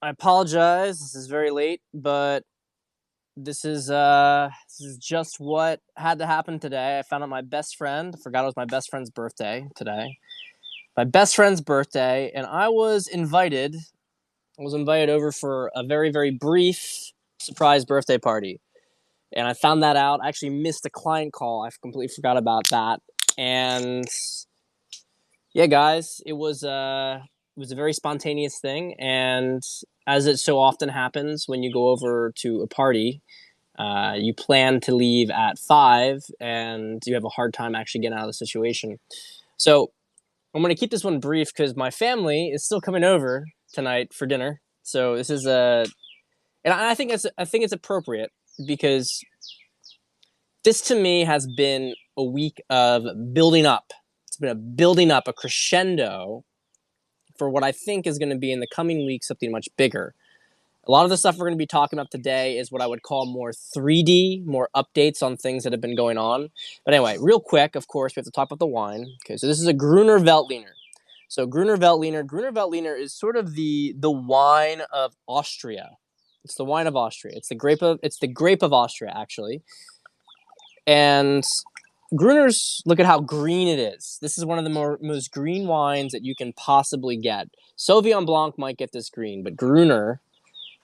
I apologize. This is very late, but this is just what had to happen today. I found out my best friend. I forgot it was my best friend's birthday today. My best friend's birthday, and I was invited. I was invited over for a very very brief surprise birthday party, and I found that out. I actually missed a client call. I completely forgot about that, and yeah, guys, it was a very spontaneous thing, and as it so often happens when you go over to a party, you plan to leave at 5, and you have a hard time actually getting out of the situation. So I'm going to keep this one brief because my family is still coming over tonight for dinner. So this is and I think it's appropriate because this to me has been a week of building up. It's been a building up, a crescendo for what I think is going to be in the coming weeks something much bigger. A lot of the stuff we're going to be talking about today is what I would call more 3D, more updates on things that have been going on. But anyway, real quick, of course, we have to talk about the wine. Okay, so this is a Gruner Veltliner. So Gruner Veltliner is sort of the wine of Austria. It's the wine of Austria. It's the grape of Austria actually. And Gruner's, look at how green it is. This is one of the most green wines that you can possibly get. Sauvignon Blanc might get this green, but Gruner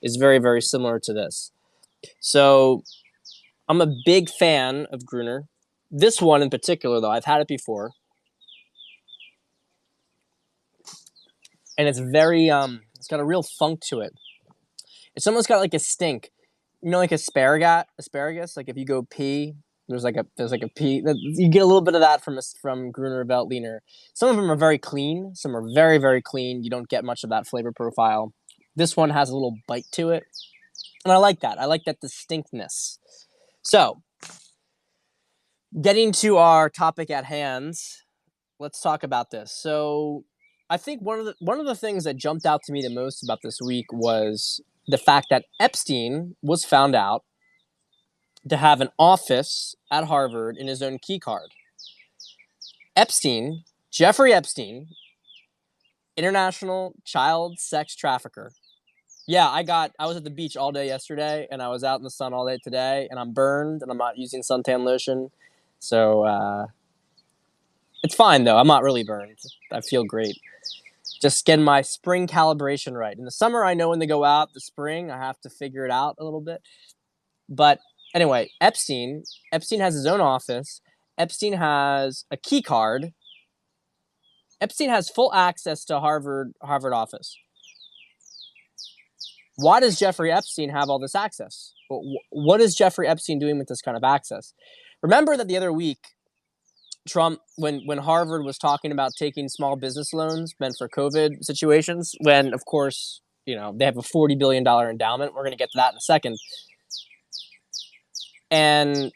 is very, very similar to this. So I'm a big fan of Gruner. This one in particular, though, I've had it before. And it's very, it's got a real funk to it. It's almost got like a stink. You know, like asparagus. Like if you go pee, there's like a pee. You get a little bit of that from Gruner Veltliner. Some of them are very clean. Some are very very clean. You don't get much of that flavor profile. This one has a little bite to it, and I like that. I like that distinctness. So, getting to our topic at hand, let's talk about this. So, I think one of the things that jumped out to me the most about this week was the fact that Epstein was found out to have an office at Harvard in his own key card. Epstein, Jeffrey Epstein, international child sex trafficker. Yeah, I was at the beach all day yesterday, and I was out in the sun all day today, and I'm burned, and I'm not using suntan lotion. So, it's fine, though. I'm not really burned. I feel great. Just getting my spring calibration right. In the summer, I know when to go out. The spring, I have to figure it out a little bit. But anyway, Epstein has his own office. Epstein has a key card. Epstein has full access to Harvard office. Why does Jeffrey Epstein have all this access? What is Jeffrey Epstein doing with this kind of access? Remember that the other week, Trump, when Harvard was talking about taking small business loans meant for COVID situations, when of course, you know, they have a $40 billion endowment. We're going to get to that in a second. And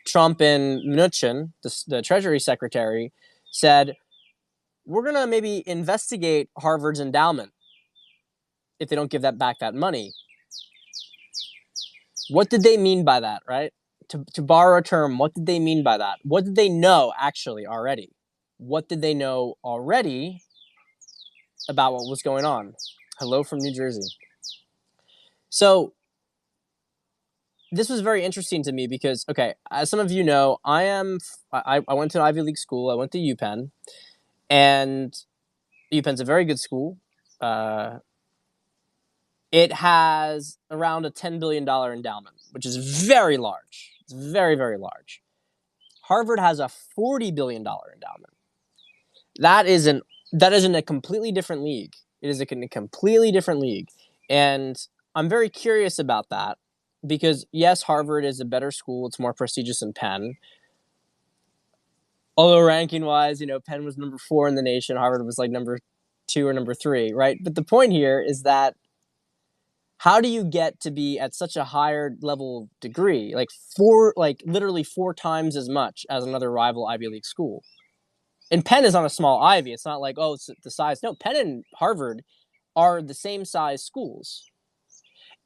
Trump and Mnuchin, the Treasury Secretary, said, we're going to maybe investigate Harvard's endowment if they don't give that money. What did they mean by that, right? To borrow a term, what did they mean by that? What did they know actually already? What did they know already about what was going on? Hello from New Jersey. So this was very interesting to me because, okay, as some of you know, I went to an Ivy League school. I went to UPenn, and UPenn's a very good school. It has around a $10 billion endowment, which is very large. It's very, very large. Harvard has a $40 billion endowment. That is in a completely different league. It is in a completely different league. And I'm very curious about that because, yes, Harvard is a better school. It's more prestigious than Penn. Although ranking-wise, you know, Penn was number 4 in the nation. Harvard was like number 2 or number 3, right? But the point here is that how do you get to be at such a higher level degree, like literally 4 times as much as another rival Ivy League school? And Penn is on a small Ivy. It's not like, oh, it's the size. No, Penn and Harvard are the same size schools.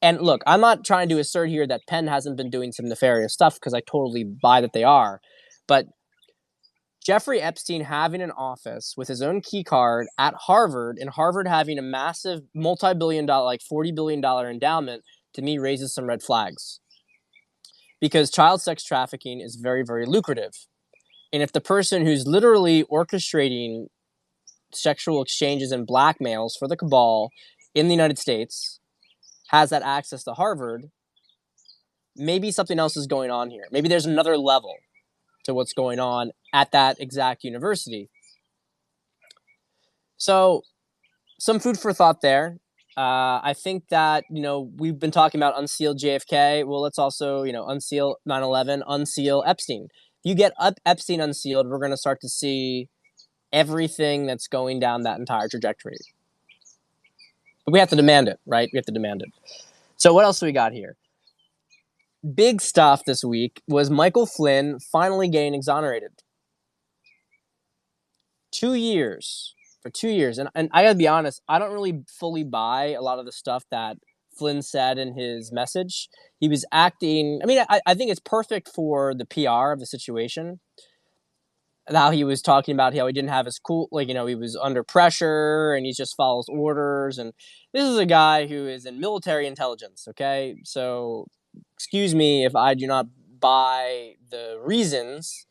And look, I'm not trying to assert here that Penn hasn't been doing some nefarious stuff because I totally buy that they are. But Jeffrey Epstein having an office with his own key card at Harvard, and Harvard having a massive multi-billion dollar, like $40 billion endowment, to me raises some red flags. Because child sex trafficking is very, very lucrative. And if the person who's literally orchestrating sexual exchanges and blackmails for the cabal in the United States has that access to Harvard, maybe something else is going on here. Maybe there's another level to what's going on at that exact university. So, some food for thought there. I think that, we've been talking about unseal JFK. Well, let's also, unseal 9/11, unseal Epstein. If you get Epstein unsealed, we're going to start to see everything that's going down that entire trajectory. But we have to demand it, right? We have to demand it. So what else do we got here? Big stuff this week was Michael Flynn finally getting exonerated. 2 years. For 2 years. And I gotta be honest, I don't really fully buy a lot of the stuff that Flynn said in his message. He was acting, I think it's perfect for the PR of the situation. How he was talking about how he didn't have his cool, he was under pressure and he just follows orders. And this is a guy who is in military intelligence, okay? So excuse me if I do not buy the reasons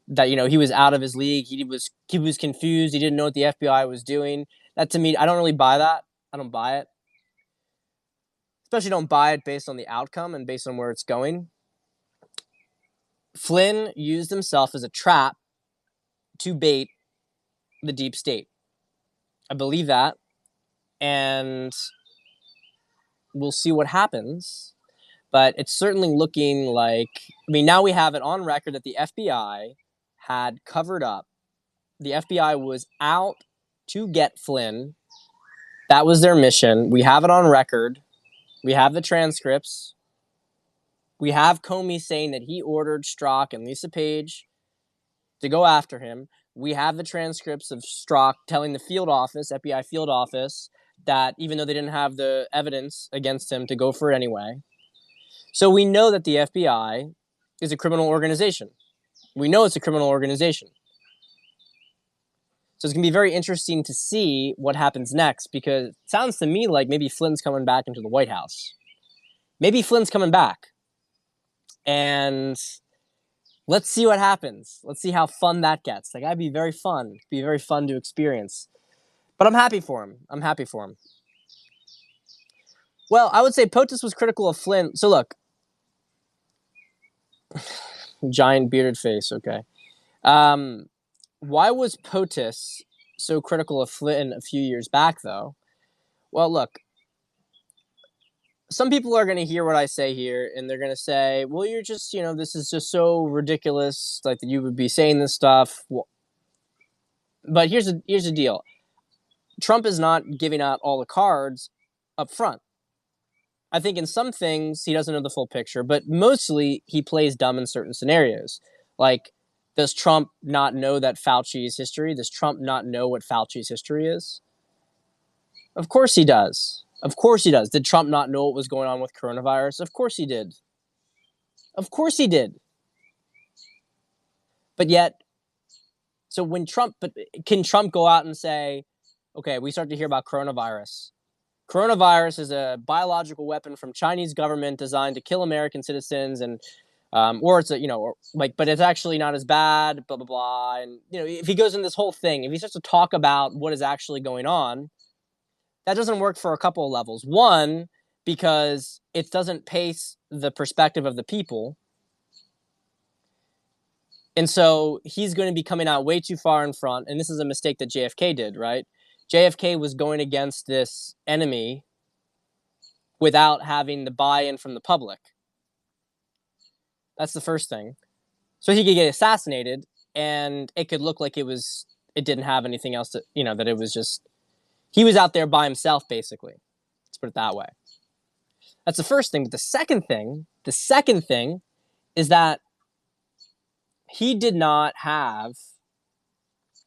that, he was out of his league. He was confused. He didn't know what the FBI was doing. That, to me, I don't really buy that. I don't buy it. Especially don't buy it based on the outcome and based on where it's going. Flynn used himself as a trap to bait the deep state. I believe that. And we'll see what happens. But it's certainly looking like, now we have it on record that the FBI had covered up. The FBI was out to get Flynn. That was their mission. We have it on record. We have the transcripts. We have Comey saying that he ordered Strzok and Lisa Page to go after him. We have the transcripts of Strzok telling the field office, FBI field office, that even though they didn't have the evidence against him, to go for it anyway. So we know that the FBI is a criminal organization. We know it's a criminal organization. So it's going to be very interesting to see what happens next, because it sounds to me like maybe Flynn's coming back into the White House. Maybe Flynn's coming back. And let's see what happens. Let's see how fun that gets. That'd be very fun. It'd be very fun to experience. But I'm happy for him. Well, I would say POTUS was critical of Flynn. So look. Giant bearded face, okay. Why was POTUS so critical of Flynn a few years back, though? Well, look. Some people are going to hear what I say here, and they're going to say, well, you're just, this is just so ridiculous, like that you would be saying this stuff. Well, but here's the deal. Trump is not giving out all the cards up front. I think in some things he doesn't know the full picture, but mostly he plays dumb in certain scenarios. Like, does Trump not know that Fauci's history? Does Trump not know what Fauci's history is? Of course he does. Of course he does. Did Trump not know what was going on with coronavirus? Of course he did. Of course he did. But yet, so can Trump go out and say, okay, we start to hear about coronavirus. Coronavirus is a biological weapon from Chinese government designed to kill American citizens, and or it's but it's actually not as bad, blah blah blah. And if he goes in this whole thing, if he starts to talk about what is actually going on, that doesn't work for a couple of levels. One, because it doesn't pace the perspective of the people, and so he's going to be coming out way too far in front. And this is a mistake that JFK did, right? JFK was going against this enemy without having the buy-in from the public. That's the first thing. So he could get assassinated, and it could look like it didn't have anything else to, that it was just, he was out there by himself, basically. Let's put it that way. That's the first thing. But the second thing is that he did not have,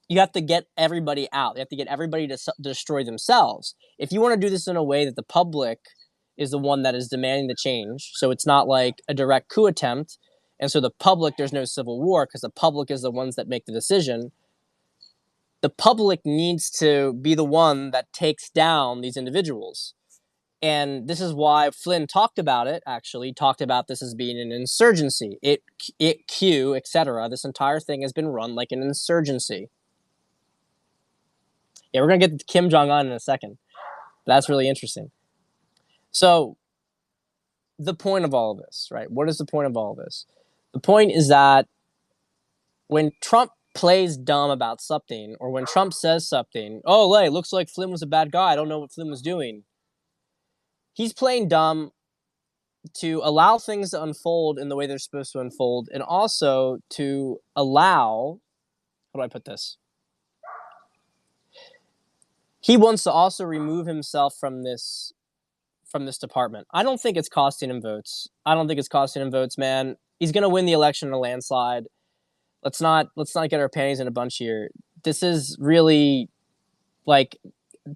you have to get everybody out. You have to get everybody to destroy themselves. If you want to do this in a way that the public is the one that is demanding the change, so it's not like a direct coup attempt, And so the public, there's no civil war because the public is the ones that make the decision. The public needs to be the one that takes down these individuals. And this is why Flynn talked about it, actually, talked about this as being an insurgency. Q, etc. This entire thing has been run like an insurgency. Yeah, we're going to get to Kim Jong-un in a second. That's really interesting. So the point of all of this, right? What is the point of all of this? The point is that when Trump plays dumb about something, or when Trump says something, oh, hey, looks like Flynn was a bad guy. I don't know what Flynn was doing. He's playing dumb to allow things to unfold in the way they're supposed to unfold, and also to allow, how do I put this? He wants to also remove himself from this department. I don't think it's costing him votes. Man. He's gonna win the election in a landslide. Let's not get our panties in a bunch here. This is really like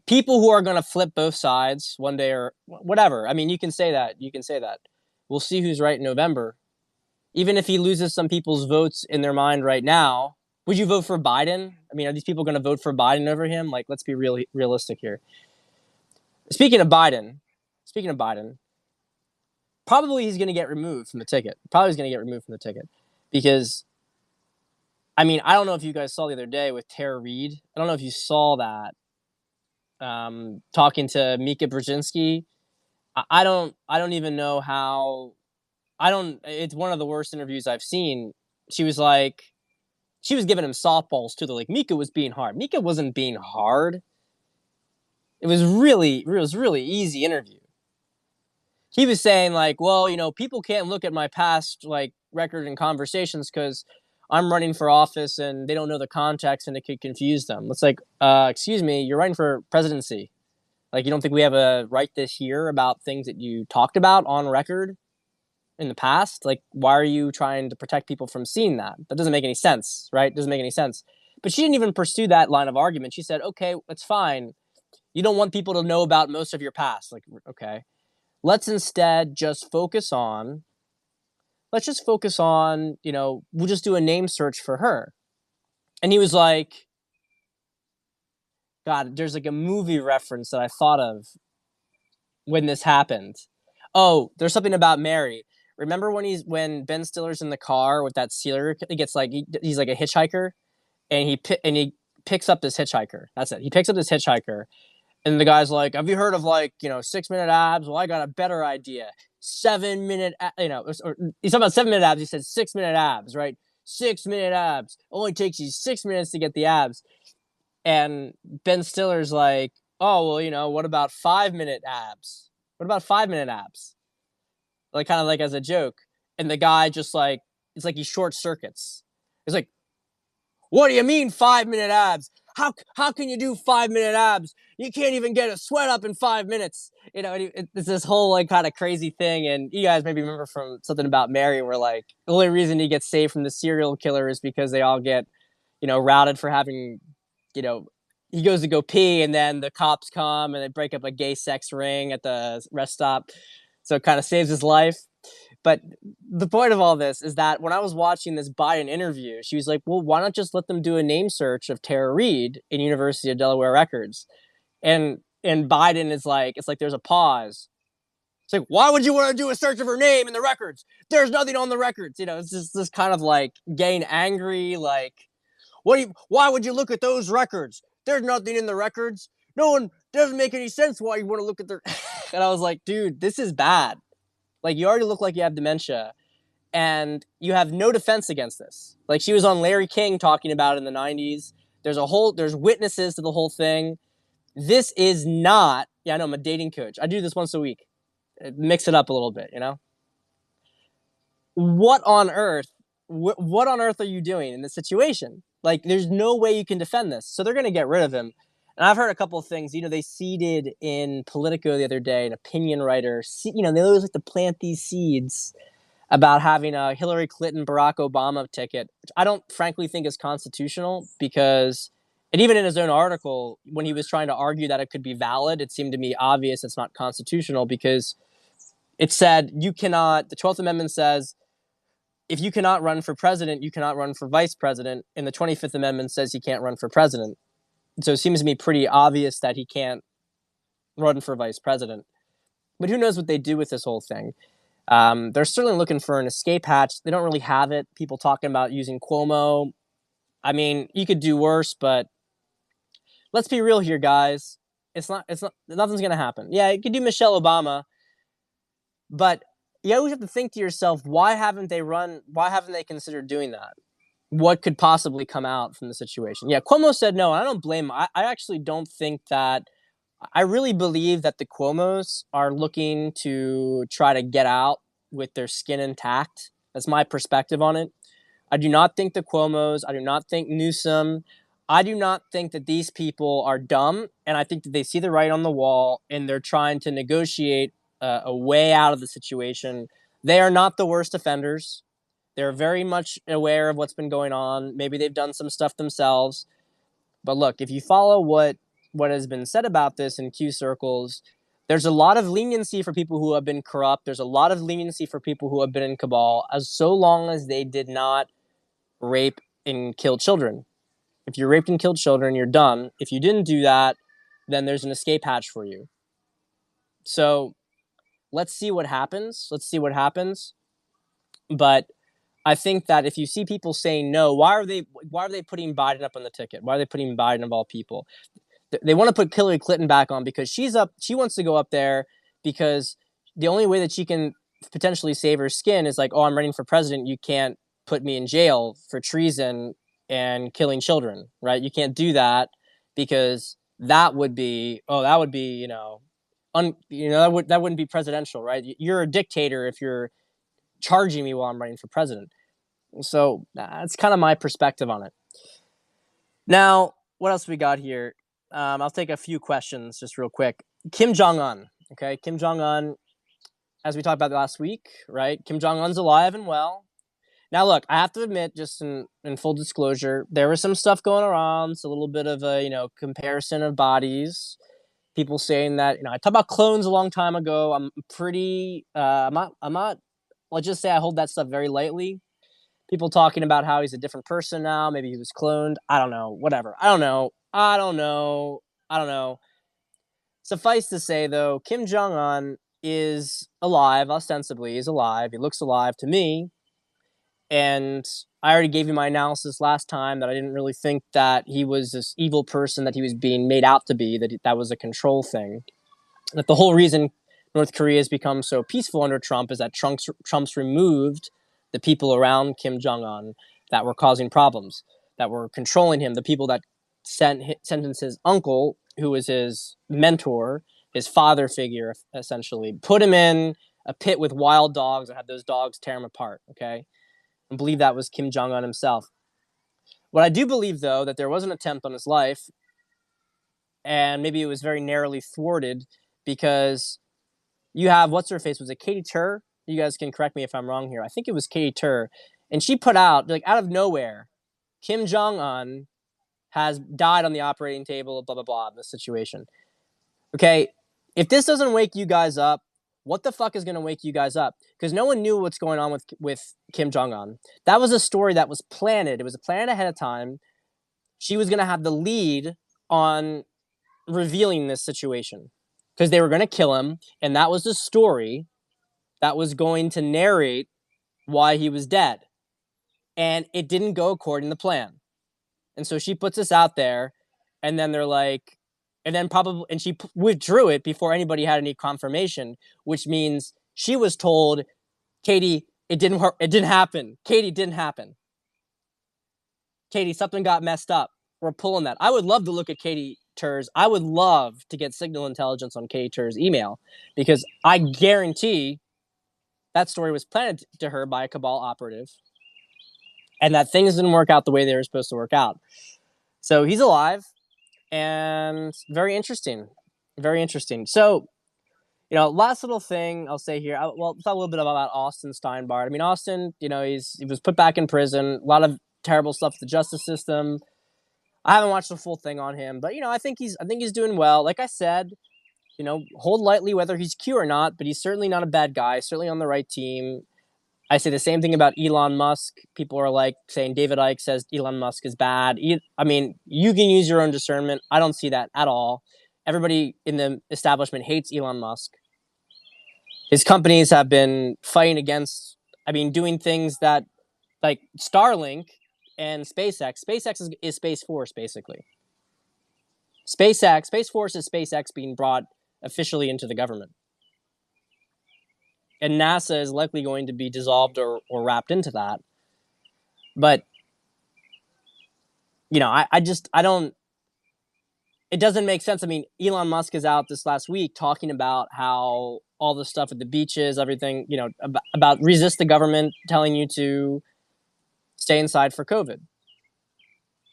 people who are gonna flip both sides one day or whatever. I mean, you can say that. We'll see who's right in November. Even if he loses some people's votes in their mind right now, would you vote for Biden? I mean, are these people going to vote for Biden over him? Like, let's be really realistic here. Speaking of Biden, probably he's going to get removed from the ticket. Because, I mean, I don't know if you guys saw the other day with Tara Reid. I don't know if you saw that. Talking to Mika Brzezinski. I don't even know how. It's one of the worst interviews I've seen. She was giving him softballs too. Like Mika was being hard. Mika wasn't being hard. It was really easy interview. He was saying like, well, people can't look at my past like record and conversations because I'm running for office and they don't know the context and it could confuse them. It's like, excuse me, you're running for presidency. Like, you don't think we have a right to hear about things that you talked about on record in the past? Like, why are you trying to protect people from seeing that? That doesn't make any sense, right? Doesn't make any sense. But she didn't even pursue that line of argument. She said, okay, it's fine. You don't want people to know about most of your past. Like, okay. Let's instead just focus on, we'll just do a name search for her. And he was like, God, there's like a movie reference that I thought of when this happened. Oh, there's something about Mary. Remember when Ben Stiller's in the car with that sealer? He gets like he's like a hitchhiker, and he picks up this hitchhiker. That's it. He picks up this hitchhiker, and the guy's like, "Have you heard of 6-minute abs?" Well, I got a better idea. 7-minute, or he's talking about 7-minute abs. He said 6-minute abs, right? 6-minute abs only takes you 6 minutes to get the abs. And Ben Stiller's like, oh, well, what about 5-minute abs? Like, kind of like as a joke. And the guy just like, it's like he short circuits. It's like, what do you mean 5-minute abs? How can you do 5-minute abs? You can't even get a sweat up in 5 minutes. It's this whole like kind of crazy thing. And you guys maybe remember from something about Mary where like the only reason he gets saved from the serial killer is because they all get, routed for having, he goes to go pee and then the cops come and they break up a gay sex ring at the rest stop. So it kind of saves his life. But the point of all this is that when I was watching this Biden interview, she was like, well, why not just let them do a name search of Tara Reid in University of Delaware records? And Biden is like, it's like there's a pause. It's like, why would you want to do a search of her name in the records? There's nothing on the records. It's just this kind of like getting angry, like, why would you look at those records? There's nothing in the records. No one, doesn't make any sense why you want to look at their. And I was like, dude, this is bad. Like, you already look like you have dementia and you have no defense against this. Like, she was on Larry King talking about it in the 90s. There's witnesses to the whole thing. This is not, I know I'm a dating coach. I do this once a week. Mix it up a little bit, What on earth are you doing in this situation? Like, there's no way you can defend this. So they're going to get rid of him. And I've heard a couple of things. They seeded in Politico the other day, an opinion writer. They always like to plant these seeds about having a Hillary Clinton, Barack Obama ticket, which I don't frankly think is constitutional because, and even in his own article, when he was trying to argue that it could be valid, it seemed to me obvious it's not constitutional because it said you cannot, the 12th Amendment says if you cannot run for president, you cannot run for vice president. And the 25th Amendment says he can't run for president. So it seems to me pretty obvious that he can't run for vice president. But who knows what they do with this whole thing? They're certainly looking for an escape hatch. They don't really have it. People talking about using Cuomo. I mean, you could do worse, but let's be real here, guys. Nothing's going to happen. Yeah, you could do Michelle Obama, but you always have to think to yourself, why haven't they considered doing that? What could possibly come out from the situation? Yeah, Cuomo said no, and I don't blame him. I actually don't think that. I really believe that the Cuomos are looking to try to get out with their skin intact. That's my perspective on it. I do not think the Cuomos, I do not think Newsom, I do not think that these people are dumb, and I think that they see the writing on the wall and they're trying to negotiate a way out of the situation. They are not the worst offenders. They're very much aware of what's been going on. Maybe they've done some stuff themselves. But look, if you follow what has been said about this in Q circles, there's a lot of leniency for people who have been corrupt. There's a lot of leniency for people who have been in cabal, as so long as they did not rape and kill children. If you raped and killed children, you're done. If you didn't do that, then there's an escape hatch for you. So let's see what happens. But I think that if you see people saying no, why are they putting Biden up on the ticket? Why are they putting Biden of all people? They want to put Hillary Clinton back on because she wants to go up there because the only way that she can potentially save her skin is like, oh, I'm running for president. You can't put me in jail for treason and killing children, right? You can't do that because that would be, that wouldn't be presidential, right? You're a dictator if you're charging me while I'm running for president. So that's kind of my perspective on it. Now, what else we got here? I'll take a few questions just real quick. Kim Jong-un, okay? Kim Jong-un, as we talked about last week, right? Kim Jong-un's alive and well. Now, look, I have to admit, just in full disclosure, there was some stuff going around. It's a little bit of a, comparison of bodies. People saying that, I talked about clones a long time ago. I'm pretty, I'm not, let's just say I hold that stuff very lightly. People talking about how he's a different person now. Maybe he was cloned. I don't know. Whatever. I don't know. Suffice to say, though, Kim Jong-un is alive, ostensibly. He's alive. He looks alive to me. And I already gave you my analysis last time that I didn't really think that he was this evil person that he was being made out to be, that was a control thing. That the whole reason North Korea has become so peaceful under Trump is that Trump's removed the people around Kim Jong-un that were causing problems, that were controlling him, the people that sentenced his uncle, who was his mentor, his father figure, essentially, put him in a pit with wild dogs and had those dogs tear him apart, okay? I believe that was Kim Jong-un himself. What I do believe, though, that there was an attempt on his life, and maybe it was very narrowly thwarted because you have, what's her face? Was it Katie Tur? You guys can correct me if I'm wrong here. I think it was Katie Tur. And she put out, out of nowhere, Kim Jong-un has died on the operating table, blah, blah, blah, in this situation. Okay, if this doesn't wake you guys up, what the fuck is going to wake you guys up? Because no one knew what's going on with Kim Jong-un. That was a story that was planted. It was planned ahead of time. She was going to have the lead on revealing this situation because they were going to kill him. And that was the story that was going to narrate why he was dead. And it didn't go according to plan. And so she puts this out there, and then they're like, and she withdrew it before anybody had any confirmation, which means she was told, Katie, it didn't happen. Katie, didn't happen. Katie, something got messed up. We're pulling that. I would love to look at Katie Tur's. I would love to get signal intelligence on Katie Tur's email because I guarantee that story was planted to her by a cabal operative and that things didn't work out the way they were supposed to work out. So he's alive and very interesting. Very interesting. So, last little thing I'll say here. Well, talk a little bit about Austin Steinbart. I mean, Austin, he was put back in prison. A lot of terrible stuff with the justice system. I haven't watched the full thing on him, but I think he's doing well. Like I said, hold lightly whether he's Q or not, but he's certainly not a bad guy. Certainly on the right team. I say the same thing about Elon Musk. People are like saying David Icke says Elon Musk is bad. I mean, you can use your own discernment. I don't see that at all. Everybody in the establishment hates Elon Musk. His companies have been fighting against, I mean, doing things that, like Starlink and SpaceX. SpaceX is Space Force, basically. Space Force is SpaceX being brought officially into the government. And NASA is likely going to be dissolved or wrapped into that. But, I don't, it doesn't make sense. I mean, Elon Musk is out this last week talking about how all the stuff at the beaches, everything, about resist the government telling you to stay inside for COVID.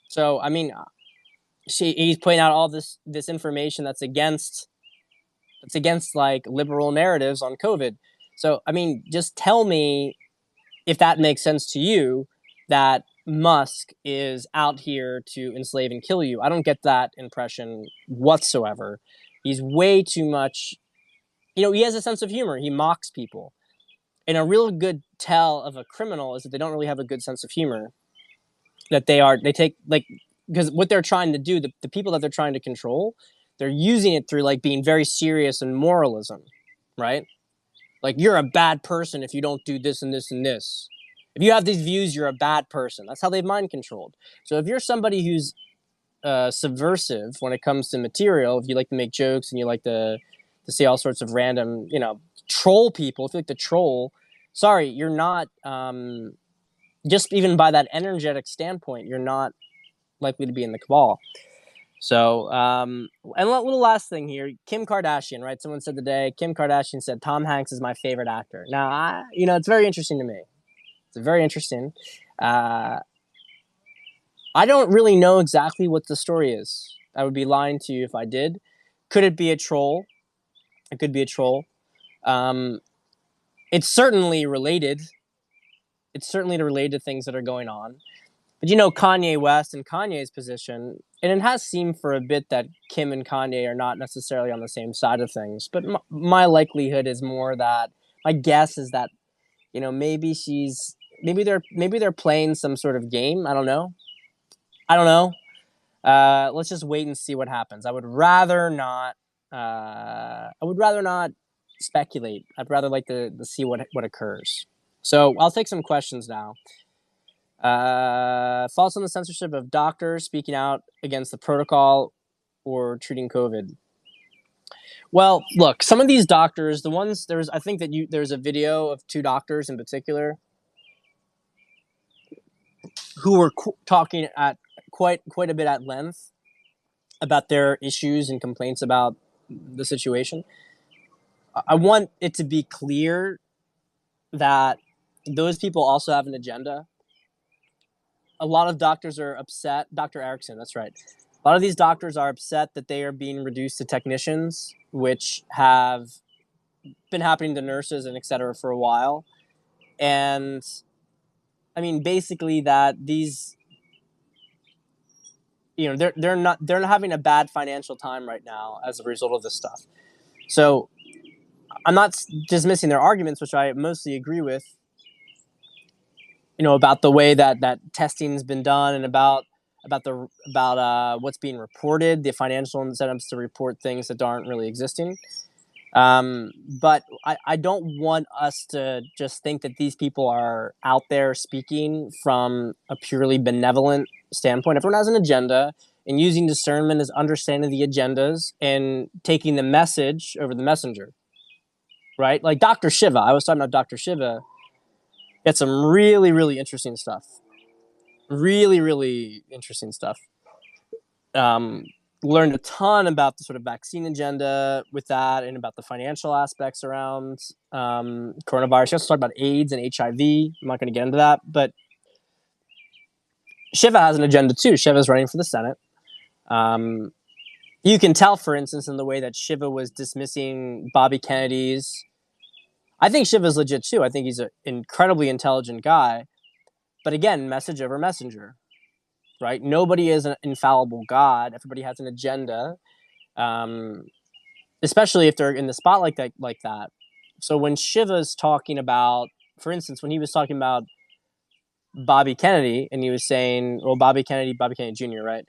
So, I mean, he's putting out all this information that's against like liberal narratives on COVID. So, I mean, just tell me if that makes sense to you that Musk is out here to enslave and kill you. I don't get that impression whatsoever. He's way too much, he has a sense of humor. He mocks people. And a real good tell of a criminal is that they don't really have a good sense of humor. That they take, like, because what they're trying to do, the people that they're trying to control, they're using it through like being very serious and moralism, right? Like, you're a bad person if you don't do this and this and this. If you have these views, you're a bad person. That's how they've mind controlled. So if you're somebody who's subversive when it comes to material, if you like to make jokes and you like to say all sorts of random, troll people, if you like to troll, sorry, you're not, just even by that energetic standpoint, you're not likely to be in the cabal. So, and a little last thing here, Kim Kardashian, right? Someone said today, Kim Kardashian said, Tom Hanks is my favorite actor. Now, it's very interesting to me. It's very interesting. I don't really know exactly what the story is. I would be lying to you if I did. Could it be a troll? It could be a troll. It's certainly related. It's certainly related to things that are going on. But Kanye West and Kanye's position, and it has seemed for a bit that Kim and Kanye are not necessarily on the same side of things. But my likelihood is more that, my guess is that, maybe they're playing some sort of game. I don't know. Let's just wait and see what happens. I would rather not. I would rather not speculate. I'd rather like to see what occurs. So I'll take some questions now. Thoughts on the censorship of doctors speaking out against the protocol or treating COVID? Well, look, some of these doctors, I think that there's a video of two doctors in particular who were talking at quite a bit at length about their issues and complaints about the situation. I want it to be clear that those people also have an agenda. A lot of doctors are upset. Dr. Erickson, that's right. A lot of these doctors are upset that they are being reduced to technicians, which have been happening to nurses and et cetera for a while. And I mean, basically that these, they're not having a bad financial time right now as a result of this stuff. So I'm not dismissing their arguments, which I mostly agree with, about the way that testing's been done and about what's being reported, the financial incentives to report things that aren't really existing. But I don't want us to just think that these people are out there speaking from a purely benevolent standpoint. Everyone has an agenda, and using discernment is understanding the agendas and taking the message over the messenger, right? Like Dr. Shiva. I was talking about Dr. Shiva. It's some really, really interesting stuff. Really, really interesting stuff. Learned a ton about the sort of vaccine agenda with that and about the financial aspects around coronavirus. She also talked about AIDS and HIV. I'm not going to get into that, but Shiva has an agenda too. Shiva is running for the Senate. You can tell, for instance, in the way that Shiva was dismissing Bobby Kennedy's. I think Shiva's legit too. I think he's an incredibly intelligent guy. But again, message over messenger, right? Nobody is an infallible God. Everybody has an agenda, especially if they're in the spotlight like that. So when Shiva's talking about for instance, when he was talking about Bobby Kennedy, and he was saying, well, Bobby Kennedy Jr., right?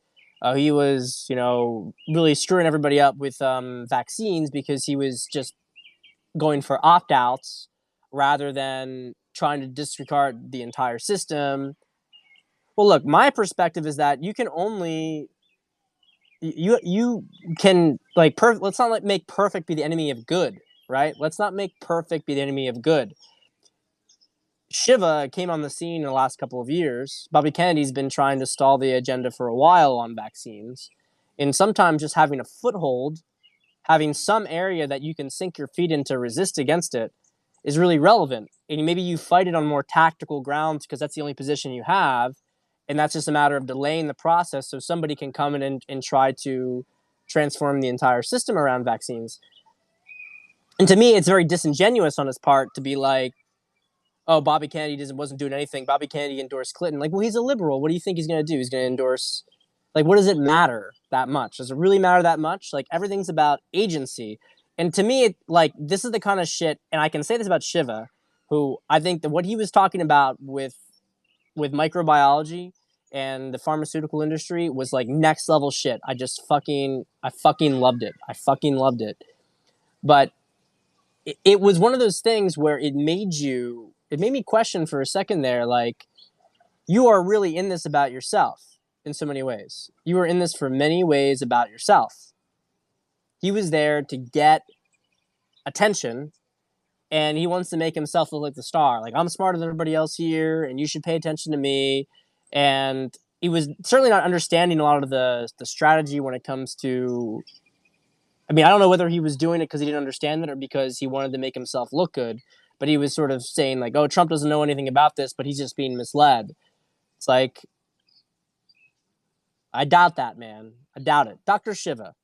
He was, really screwing everybody up with vaccines because he was just going for opt-outs rather than trying to disregard the entire system. Well, look, my perspective is that you can only you can let's not make perfect be the enemy of good, right? Let's not make perfect be the enemy of good. Shiva came on the scene in the last couple of years. Bobby Kennedy's been trying to stall the agenda for a while on vaccines. And sometimes just having a foothold, having some area that you can sink your feet into, resist against it, is really relevant. And maybe you fight it on more tactical grounds because that's the only position you have. And that's just a matter of delaying the process so somebody can come in and try to transform the entire system around vaccines. And to me, it's very disingenuous on his part to be like, oh, Bobby Kennedy wasn't doing anything. Bobby Kennedy endorsed Clinton. Like, well, he's a liberal. What do you think he's going to do? He's going to endorse, what does it matter that much? Does it really matter that much? Everything's about agency. And to me, this is the kind of shit, and I can say this about Shiva, who I think that what he was talking about with microbiology and the pharmaceutical industry was next level shit. I fucking loved it. I fucking loved it. But it was one of those things where it made me question for a second there, you are really in this about yourself in so many ways. You are in this for many ways about yourself. He was there to get attention, and he wants to make himself look like the star. I'm smarter than everybody else here, and you should pay attention to me. And he was certainly not understanding a lot of the strategy when it comes to... I mean, I don't know whether he was doing it because he didn't understand it or because he wanted to make himself look good. But he was sort of saying, oh, Trump doesn't know anything about this, but he's just being misled. It's I doubt that, man. I doubt it. Dr. Shiva.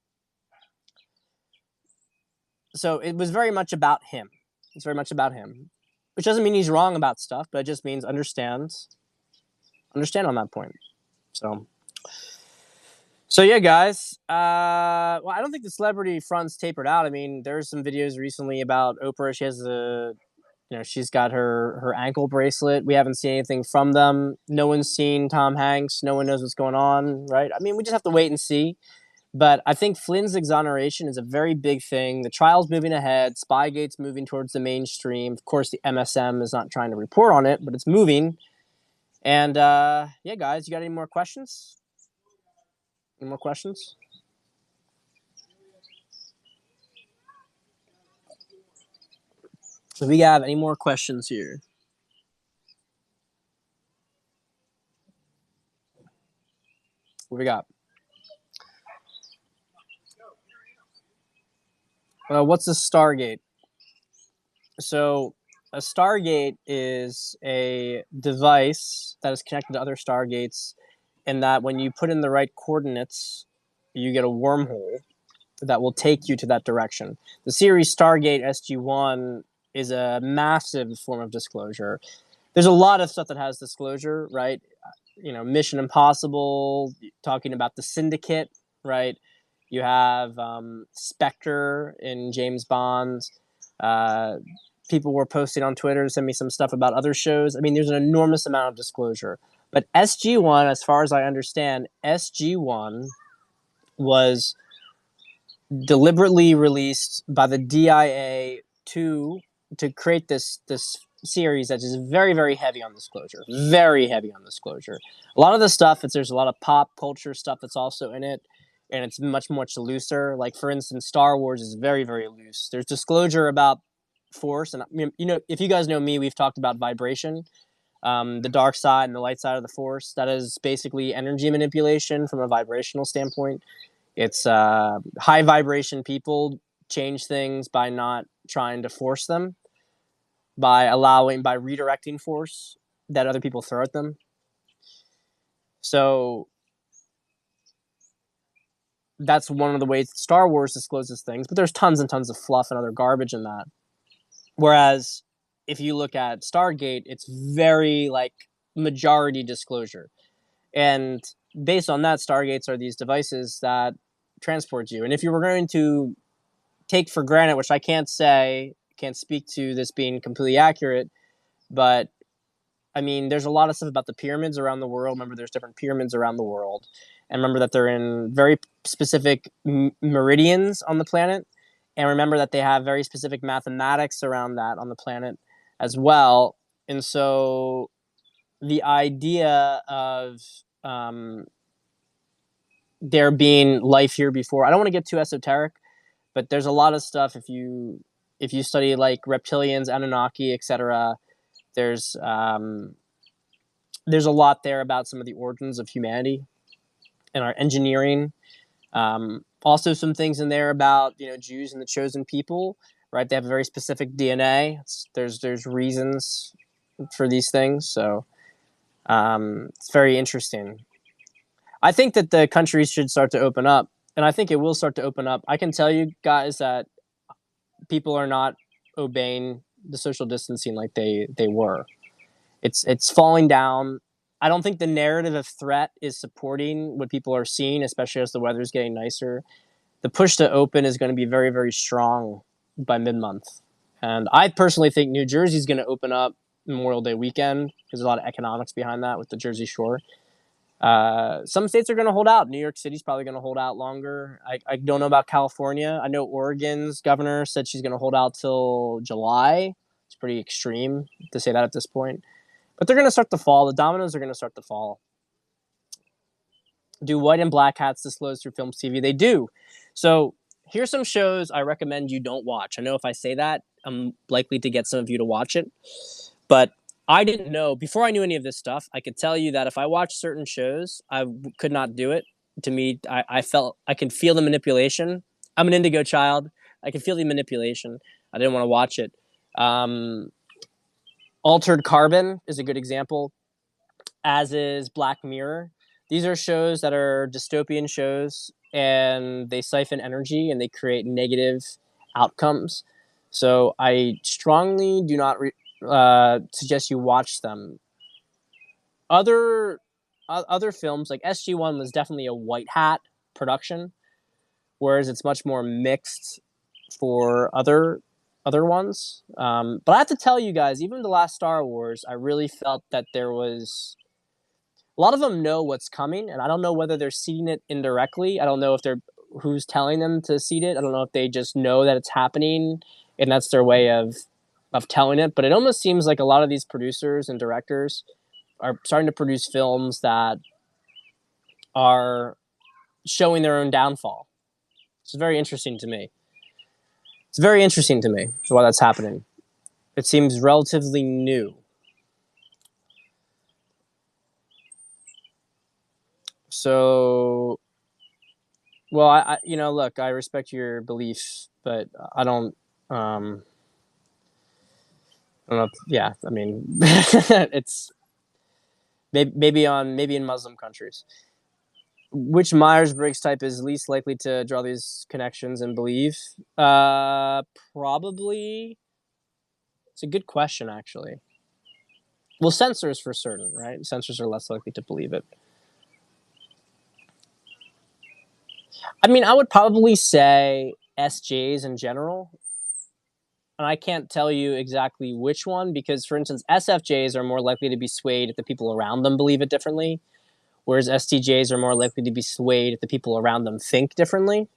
So it was very much about him. It's very much about him. Which doesn't mean he's wrong about stuff, but it just means understand on that point. So yeah, guys. Well, I don't think the celebrity front's tapered out. I mean, there's some videos recently about Oprah. She has she's got her ankle bracelet. We haven't seen anything from them. No one's seen Tom Hanks. No one knows what's going on, right? I mean, we just have to wait and see. But I think Flynn's exoneration is a very big thing. The trial's moving ahead. Spygate's moving towards the mainstream. Of course, the MSM is not trying to report on it, but it's moving. And yeah, guys, you got any more questions? Any more questions? Do we have any more questions here? What we got? What's a Stargate? So a Stargate is a device that is connected to other Stargates, and that when you put in the right coordinates, you get a wormhole that will take you to that direction. The series Stargate SG-1 is a massive form of disclosure. There's a lot of stuff that has disclosure, right? Mission Impossible, talking about the Syndicate, right? You have Spectre in James Bond. People were posting on Twitter to send me some stuff about other shows. I mean, there's an enormous amount of disclosure. But SG-1, as far as I understand, SG-1 was deliberately released by the DIA to create this series that is very, very heavy on disclosure. Very heavy on disclosure. A lot of the stuff, there's a lot of pop culture stuff that's also in it, and it's much looser. For instance, Star Wars is very, very loose. There's disclosure about Force, and if you guys know me, we've talked about vibration, the dark side and the light side of the Force. That is basically energy manipulation from a vibrational standpoint. It's high vibration people change things by not trying to force them, by redirecting force that other people throw at them. So that's one of the ways Star Wars discloses things, but there's tons and tons of fluff and other garbage in that. Whereas if you look at Stargate, it's very majority disclosure. And based on that, Stargates are these devices that transport you. And if you were going to take for granted, which I can't speak to this being completely accurate, But I mean, there's a lot of stuff about the pyramids around the world. Remember, there's different pyramids around the world, and remember that they're in very specific meridians on the planet, and remember that they have very specific mathematics around that on the planet as well. And so, the idea of there being life here before, I don't want to get too esoteric, but there's a lot of stuff if you study like reptilians, Anunnaki, etc. There's there's a lot there about some of the origins of humanity and our engineering. Also, some things in there about Jews and the chosen people. Right, they have a very specific DNA. There's reasons for these things, so it's very interesting. I think that the countries should start to open up, and I think it will start to open up. I can tell you guys that people are not obeying the social distancing like they were. It's falling down. I don't think the narrative of threat is supporting what people are seeing, especially as the weather's getting nicer. The push to open is going to be very, very strong by mid-month. And I personally think New Jersey's going to open up Memorial Day weekend because there's a lot of economics behind that with the Jersey Shore. Some states are going to hold out. New York City's probably going to hold out longer. I don't know about California. I know Oregon's governor said she's going to hold out till July. It's pretty extreme to say that at this point. But they're going to start to fall. The dominoes are going to start to fall. Do white and black hats disclose through Films TV? They do. So here's some shows I recommend you don't watch. I know if I say that, I'm likely to get some of you to watch it. But I didn't know, before I knew any of this stuff, I could tell you that if I watched certain shows, I could not do it. To me, I felt I can feel the manipulation. I'm an indigo child. I can feel the manipulation. I didn't want to watch it. Altered Carbon is a good example, as is Black Mirror. These are shows that are dystopian shows, and they siphon energy and they create negative outcomes. So I strongly do not suggest you watch them. Other films like SG1 was definitely a white hat production, whereas it's much more mixed for other ones. But I have to tell you guys, even the last Star Wars, I really felt that there was a lot of them know what's coming, and I don't know whether they're seeding it indirectly. I don't know if they're who's telling them to seed it. I don't know if they just know that it's happening, and that's their way of telling it. But it almost seems like a lot of these producers and directors are starting to produce films that are showing their own downfall. It's very interesting to me. It's very interesting to me why that's happening. It seems relatively new. So, well, I look, I respect your belief, but I don't. I don't know. Yeah, I mean, it's maybe in Muslim countries. Which Myers-Briggs type is least likely to draw these connections and believe? Probably. It's a good question, actually. Well, sensors for certain, right? Sensors are less likely to believe it. I mean, I would probably say SJs in general. And I can't tell you exactly which one because, for instance, SFJs are more likely to be swayed if the people around them believe it differently, whereas STJs are more likely to be swayed if the people around them think differently.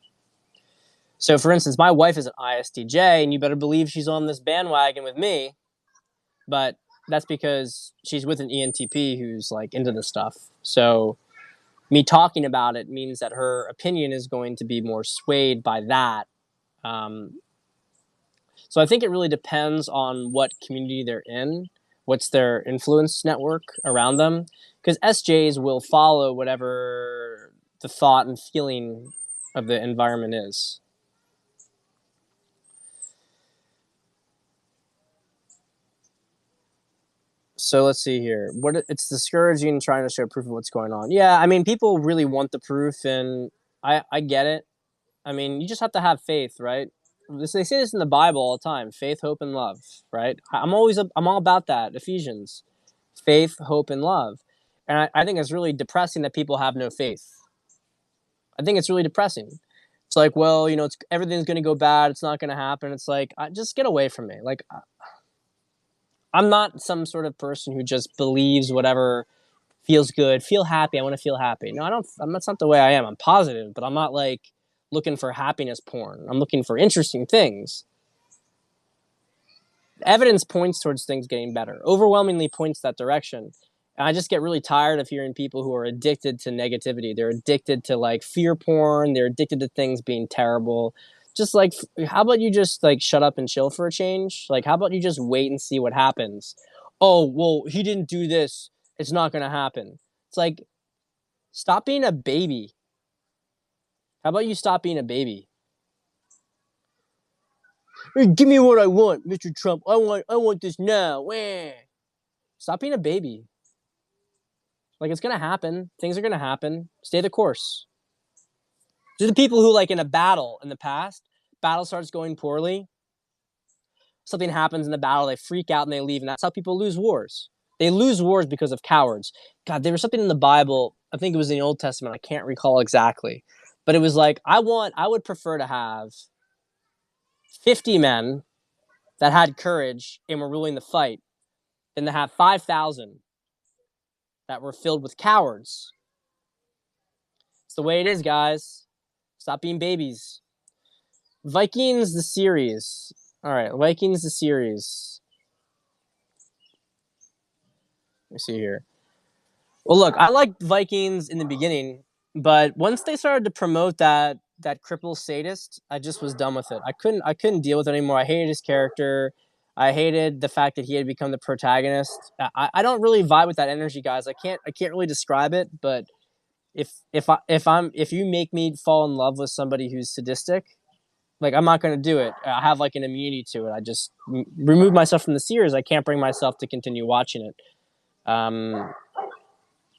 So, for instance, my wife is an ISTJ, and you better believe she's on this bandwagon with me, but that's because she's with an ENTP who's like into this stuff. So, me talking about it means that her opinion is going to be more swayed by that. So I think it really depends on what community they're in, what's their influence network around them, because SJs will follow whatever the thought and feeling of the environment is. So let's see here. It's discouraging trying to show proof of what's going on. Yeah, I mean, people really want the proof, and I get it. I mean, you just have to have faith, right? They say this in the Bible all the time: faith, hope, and love. Right? I'm all about that. Ephesians, faith, hope, and love. And I think it's really depressing that people have no faith. I think it's really depressing. It's like, well, everything's going to go bad. It's not going to happen. It's like, just get away from me. Like, I'm not some sort of person who just believes whatever feels good, feel happy. I want to feel happy. No, I don't. That's not the way I am. I'm positive, but I'm not like looking for happiness porn. I'm looking for interesting things. Evidence points towards things getting better. Overwhelmingly points that direction. And I just get really tired of hearing people who are addicted to negativity. They're addicted to like fear porn. They're addicted to things being terrible. Just like, how about you just like shut up and chill for a change? Like, how about you just wait and see what happens? Oh, well, he didn't do this. It's not going to happen. It's like, stop being a baby. How about you stop being a baby? Hey, give me what I want, Mr. Trump. I want this now. Wah. Stop being a baby. Like, it's gonna happen. Things are gonna happen. Stay the course. To the people who, like, in a battle in the past, battle starts going poorly, something happens in the battle, they freak out and they leave, and that's how people lose wars. They lose wars because of cowards. God, there was something in the Bible, I think it was in the Old Testament, I can't recall exactly, but it was like, I would prefer to have 50 men that had courage and were willing to fight than to have 5,000 that were filled with cowards. It's the way it is, guys. Stop being babies. Vikings the series. All right, Vikings the series. Let me see here. Well, look, I liked Vikings in the beginning, but once they started to promote that cripple sadist, I just was done with it. I couldn't deal with it anymore. I hated his character. I hated the fact that he had become the protagonist. I don't really vibe with that energy, guys. I can't really describe it, but if you make me fall in love with somebody who's sadistic, like I'm not going to do it. I have like an immunity to it. I just remove myself from the series. I can't bring myself to continue watching it. Um,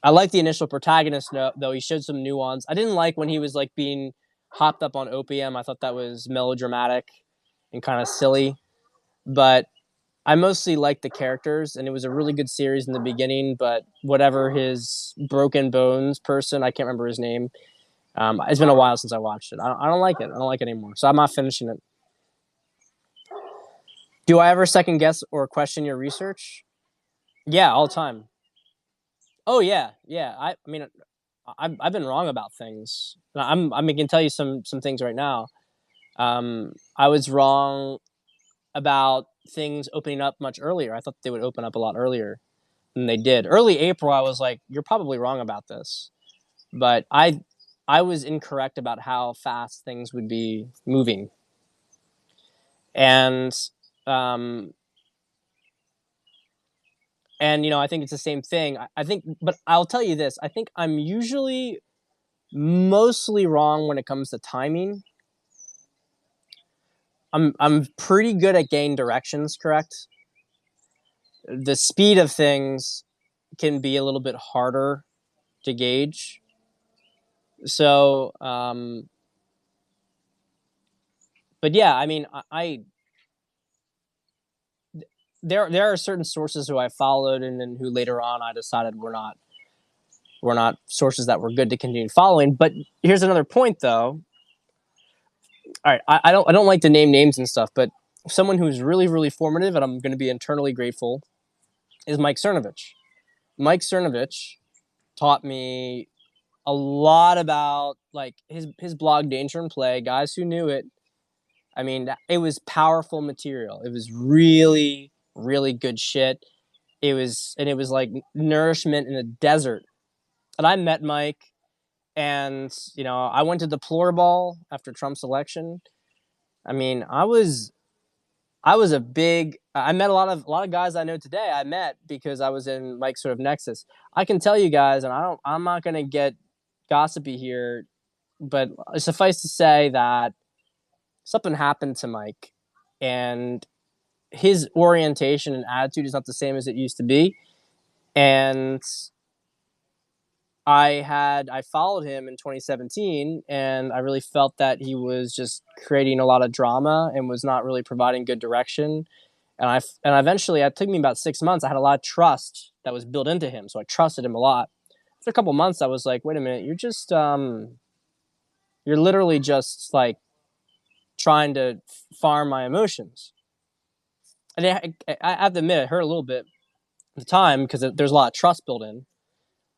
I like the initial protagonist though. He showed some nuance. I didn't like when he was like being hopped up on opium. I thought that was melodramatic and kind of silly. But I mostly liked the characters, and it was a really good series in the beginning. But whatever his broken bones person, I can't remember his name. It's been a while since I watched it. I don't like it. I don't like it anymore. So I'm not finishing it. Do I ever second guess or question your research? Yeah, all the time. Oh yeah, yeah. I mean, I've been wrong about things. I can tell you some things right now. I was wrong about things opening up much earlier. I thought they would open up a lot earlier than they did. Early April, I was like, you're probably wrong about this, but I was incorrect about how fast things would be moving, and um, I think it's the same thing. I think, but I'll tell you this: I think I'm usually mostly wrong when it comes to timing. I'm pretty good at getting directions correct. The speed of things can be a little bit harder to gauge. So, but yeah, I mean, there are certain sources who I followed, and then who later on I decided were not sources that were good to continue following. But here's another point, though. All right, I don't like to name names and stuff, but someone who's really really formative, and I'm going to be internally grateful, is Mike Cernovich. Mike Cernovich taught me a lot about like his blog Danger and Play. Guys who knew it, I mean, it was powerful material. It was really really good shit. It was like nourishment in a desert. And I met Mike, and I went to Deplore Ball after Trump's election. I mean, I was a big. I met a lot of guys I know today. I met because I was in Mike's sort of nexus. I can tell you guys, and I'm not gonna get gossipy here, but suffice to say that something happened to Mike, and his orientation and attitude is not the same as it used to be. And I followed him in 2017, and I really felt that he was just creating a lot of drama and was not really providing good direction. And eventually, it took me about 6 months. I had a lot of trust that was built into him, so I trusted him a lot. After a couple months, I was like, wait a minute, you're literally just like trying to farm my emotions. And I have to admit, it hurt a little bit at the time because there's a lot of trust built in.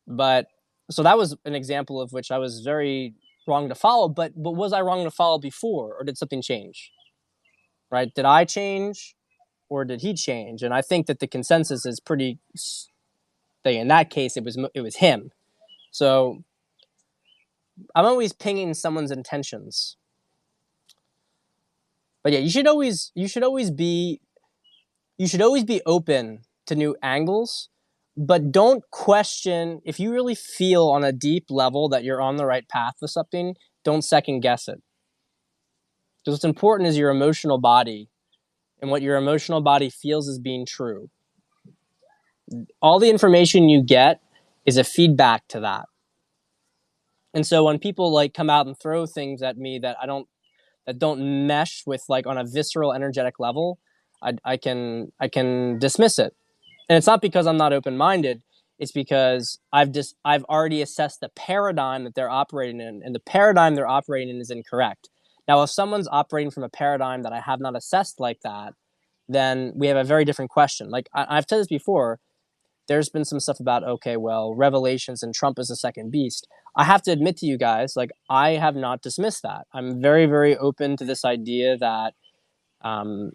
But so that was an example of which I was very wrong to follow. But was I wrong to follow before, or did something change? Right? Did I change, or did he change? And I think that the consensus is pretty. In that case, it was him. So I'm always pinging someone's intentions. But yeah, you should always be open to new angles, but don't question if you really feel on a deep level that you're on the right path with something. Don't second guess it. Because what's important is your emotional body and what your emotional body feels as being true. All the information you get is a feedback to that. And so when people like come out and throw things at me that don't mesh with like on a visceral energetic level, I can dismiss it. And it's not because I'm not open-minded. It's because I've already assessed the paradigm that they're operating in, and the paradigm they're operating in is incorrect. Now, if someone's operating from a paradigm that I have not assessed like that, then we have a very different question. Like I've said this before, there's been some stuff about, okay, well, revelations and Trump is the second beast. I have to admit to you guys, like I have not dismissed that. I'm very, very open to this idea that um,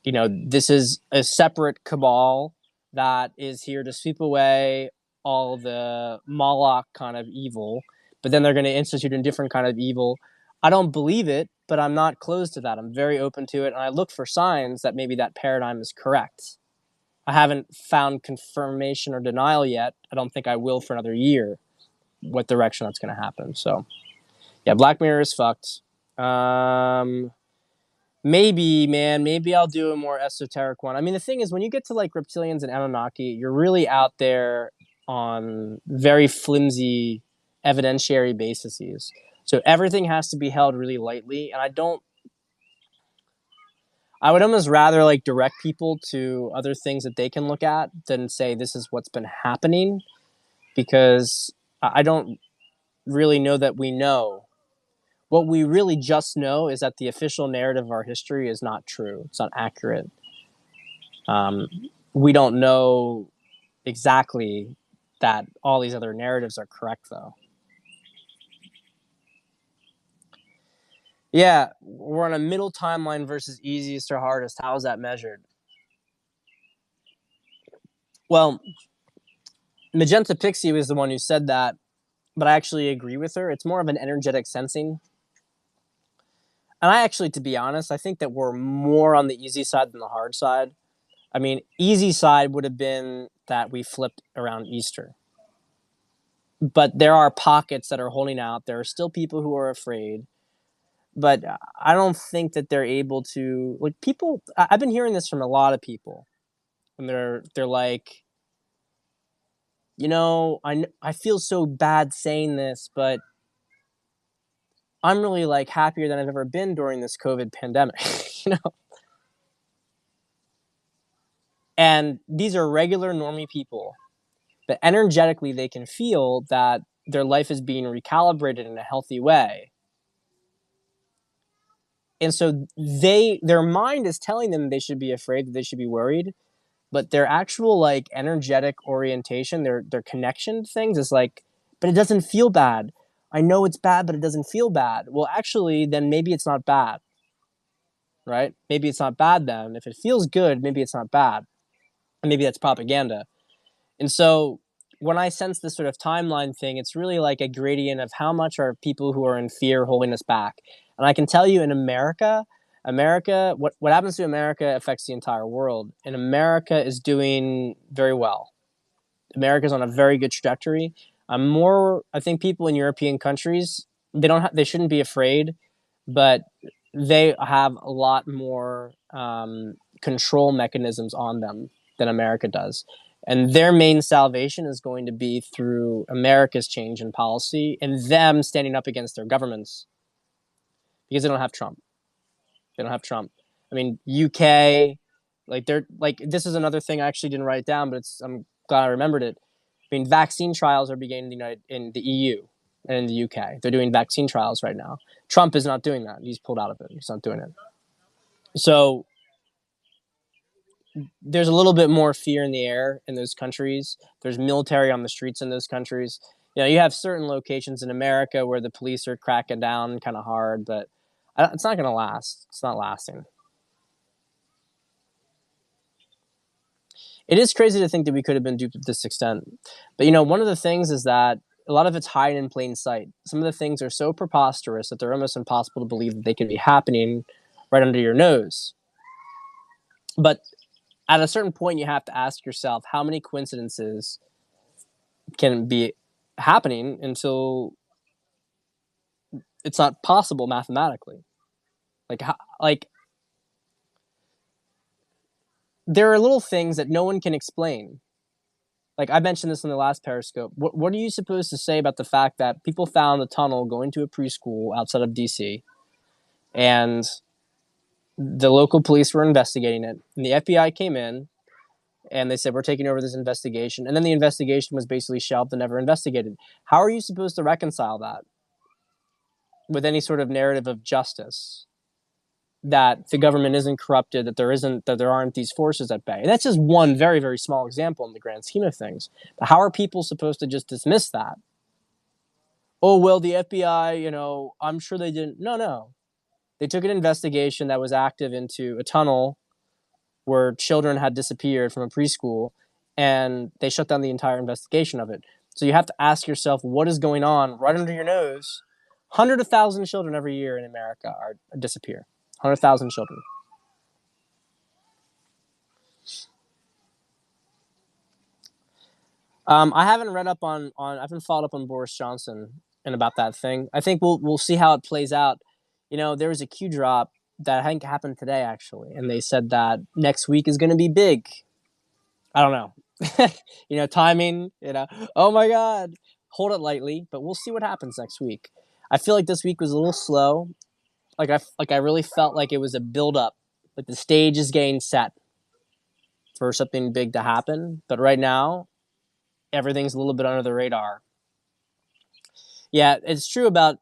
this is a separate cabal that is here to sweep away all the Moloch kind of evil, but then they're going to institute a different kind of evil. I don't believe it, but I'm not closed to that. I'm very open to it, and I look for signs that maybe that paradigm is correct. I haven't found confirmation or denial yet. I don't think I will for another year what direction that's going to happen. So, yeah, Black Mirror is fucked. Maybe, man, maybe I'll do a more esoteric one. I mean, the thing is, when you get to like reptilians and Anunnaki, you're really out there on very flimsy evidentiary bases. So everything has to be held really lightly. And I would almost rather like direct people to other things that they can look at than say this is what's been happening, because I don't really know that we know. What we really just know is that the official narrative of our history is not true. It's not accurate. Um, we don't know exactly that all these other narratives are correct, though. Yeah, we're on a middle timeline versus easiest or hardest. How is that measured? Well, Magenta Pixie was the one who said that, but I actually agree with her. It's more of an energetic sensing. And I actually, to be honest, I think that we're more on the easy side than the hard side. I mean, easy side would have been that we flipped around Easter. But there are pockets that are holding out. There are still people who are afraid. But I don't think that they're able to, like, people. I've been hearing this from a lot of people, and they're like, I feel so bad saying this, but I'm really like happier than I've ever been during this COVID pandemic, you know. And these are regular normie people, but energetically they can feel that their life is being recalibrated in a healthy way. And so their mind is telling them they should be afraid, that they should be worried, but their actual like energetic orientation, their connection to things is like, but it doesn't feel bad. I know it's bad, but it doesn't feel bad. Well, actually, then maybe it's not bad, right? Maybe it's not bad then. If it feels good, maybe it's not bad. And maybe that's propaganda. And so when I sense this sort of timeline thing, it's really like a gradient of how much are people who are in fear holding us back. And I can tell you in America, what happens to America affects the entire world. And America is doing very well. America's on a very good trajectory. I think people in European countries, they shouldn't be afraid, but they have a lot more control mechanisms on them than America does. And their main salvation is going to be through America's change in policy and them standing up against their governments, because they don't have Trump. They don't have Trump. I mean, UK, like they're like, this is another thing I actually didn't write down, but I'm glad I remembered it. I mean, vaccine trials are beginning in the EU and in the UK. They're doing vaccine trials right now. Trump is not doing that. He's pulled out of it. He's not doing it. So there's a little bit more fear in the air in those countries. There's military on the streets in those countries. You have certain locations in America where the police are cracking down kind of hard, but it's not going to last. It's not lasting. It is crazy to think that we could have been duped to this extent. But one of the things is that a lot of it's hiding in plain sight. Some of the things are so preposterous that they're almost impossible to believe that they can be happening right under your nose. But at a certain point, you have to ask yourself how many coincidences can be happening until it's not possible mathematically. Like there are little things that no one can explain. Like I mentioned this in the last Periscope. What are you supposed to say about the fact that people found a tunnel going to a preschool outside of DC, and the local police were investigating it, and the FBI came in, and they said, we're taking over this investigation, and then the investigation was basically shelved and never investigated. How are you supposed to reconcile that with any sort of narrative of justice? That the government isn't corrupted, that there aren't these forces at bay. And that's just one very, very small example in the grand scheme of things. But how are people supposed to just dismiss that? Oh, well, the FBI, I'm sure they didn't. No. They took an investigation that was active into a tunnel where children had disappeared from a preschool, and they shut down the entire investigation of it. So you have to ask yourself, what is going on right under your nose? Hundreds of thousands of children every year in America disappear. 100,000 children. I haven't read up on I haven't followed up on Boris Johnson and about that thing. I think we'll see how it plays out. There was a Q drop that I think happened today actually, and they said that next week is going to be big. I don't know. Timing. Oh my God, hold it lightly, but we'll see what happens next week. I feel like this week was a little slow. I really felt like it was a build up, like the stage is getting set for something big to happen. But right now, everything's a little bit under the radar. Yeah, it's true about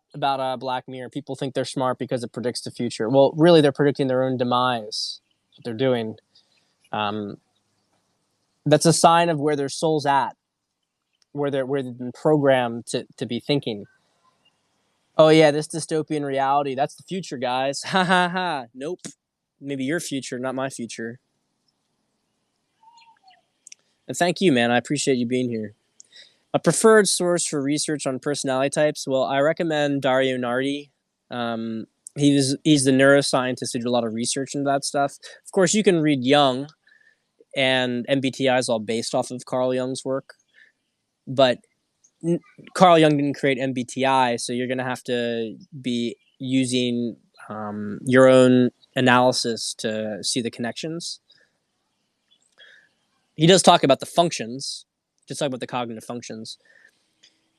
Black Mirror. People think they're smart because it predicts the future. Well, really, they're predicting their own demise. That's what they're doing. That's a sign of where their soul's at, where they've been programmed to be thinking. Oh yeah, this dystopian reality, that's the future, guys. Ha ha ha. Nope. Maybe your future, not my future. And thank you, man. I appreciate you being here. A preferred source for research on personality types, well, I recommend Dario Nardi. He's the neuroscientist who did a lot of research into that stuff. Of course, you can read Jung, and MBTI is all based off of Carl Jung's work. But Carl Jung didn't create MBTI, so you're going to have to be using your own analysis to see the connections. He does talk about the functions, just talk about the cognitive functions.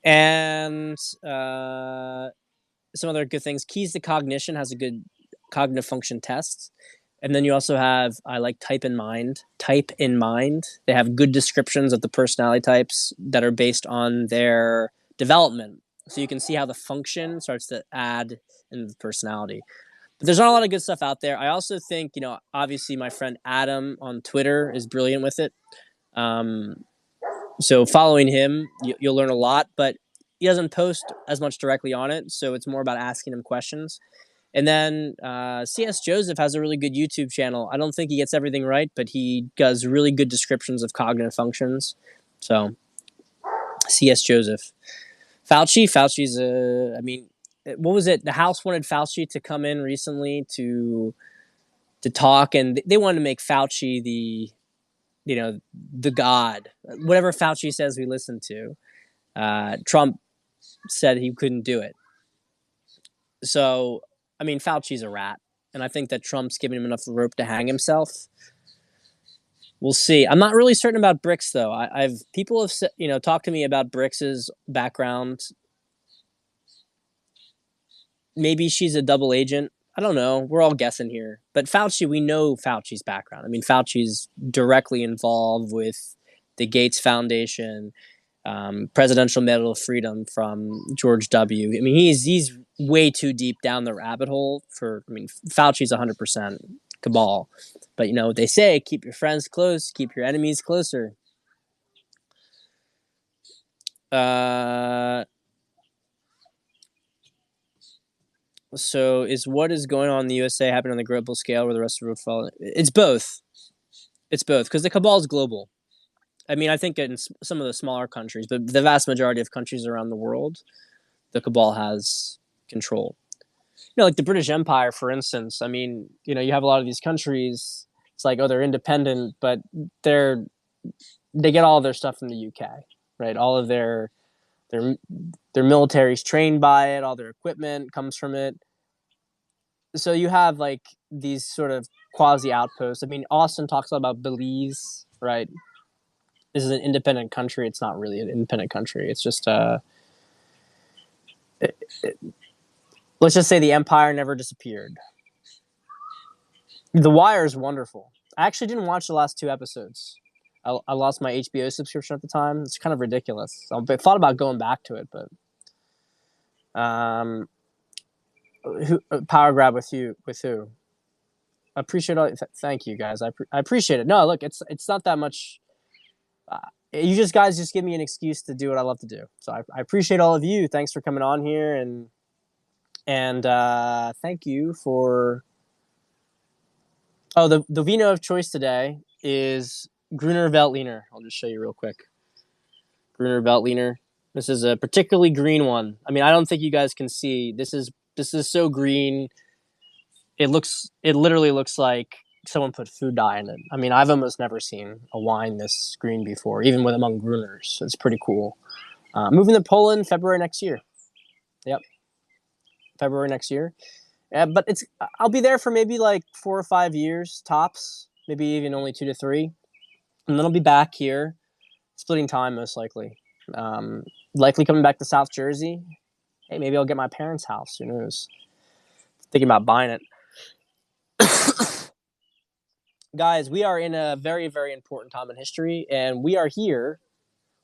And some other good things. Keys to Cognition has a good cognitive function test. And then you also have, I like Type in Mind. Type in Mind. They have good descriptions of the personality types that are based on their development. So you can see how the function starts to add in the personality. But there's not a lot of good stuff out there. I also think, obviously my friend Adam on Twitter is brilliant with it. So following him, you'll learn a lot, but he doesn't post as much directly on it. So it's more about asking him questions. And then C.S. Joseph has a really good YouTube channel. I don't think he gets everything right, but he does really good descriptions of cognitive functions. So C.S. Joseph. Fauci's what was it? The House wanted Fauci to come in recently to talk, and they wanted to make Fauci the god. Whatever Fauci says, we listen to. Trump said he couldn't do it. So, Fauci's a rat, and I think that Trump's giving him enough rope to hang himself. We'll see. I'm not really certain about Bricks, though. People have talked to me about Bricks' background. Maybe she's a double agent. I don't know. We're all guessing here. But Fauci, we know Fauci's background. Fauci's directly involved with the Gates Foundation, Presidential Medal of Freedom from George W. He's way too deep down the rabbit hole for. Fauci's 100%. cabal. But you know what they say: keep your friends close, keep your enemies closer. So is what is going on in the USA happening on the global scale where the rest of the world fall? It's both. It's both because the cabal is global. I mean, I think in some of the smaller countries, but the vast majority of countries around the world, the cabal has control. You know, like the British Empire, for instance. I mean, you know, you have a lot of these countries. It's like, oh, they're independent, but they get all of their stuff from the UK, right? All of their military's trained by it. All their equipment comes from it. So you have like these sort of quasi outposts. I mean, Austin talks a lot about Belize, right? This is an independent country. It's not really an independent country. It's just let's just say the empire never disappeared. The Wire is wonderful. I actually didn't watch the last 2 episodes. I lost my HBO subscription at the time. It's kind of ridiculous. I thought about going back to it, but power grab with who? I appreciate all. Thank you guys. I appreciate it. No, look, it's not that much. You guys just give me an excuse to do what I love to do. So I appreciate all of you. Thanks for coming on here and thank you for. Oh, the vino of choice today is Gruner Veltliner. I'll just show you real quick. Gruner Veltliner. This is a particularly green one. I mean, I don't think you guys can see. This is so green. It literally looks like someone put food dye in it. I mean, I've almost never seen a wine this green before, even with among Gruners. It's pretty cool. Moving to Poland February next year. Yep, February next year. Yeah, but I'll be there for maybe like 4 or 5 years tops, maybe even only 2 to 3, and then I'll be back here, splitting time most likely. Likely coming back to South Jersey. Hey, maybe I'll get my parents' house. Who knows? Thinking about buying it. Guys, we are in a very, very important time in history, and we are here.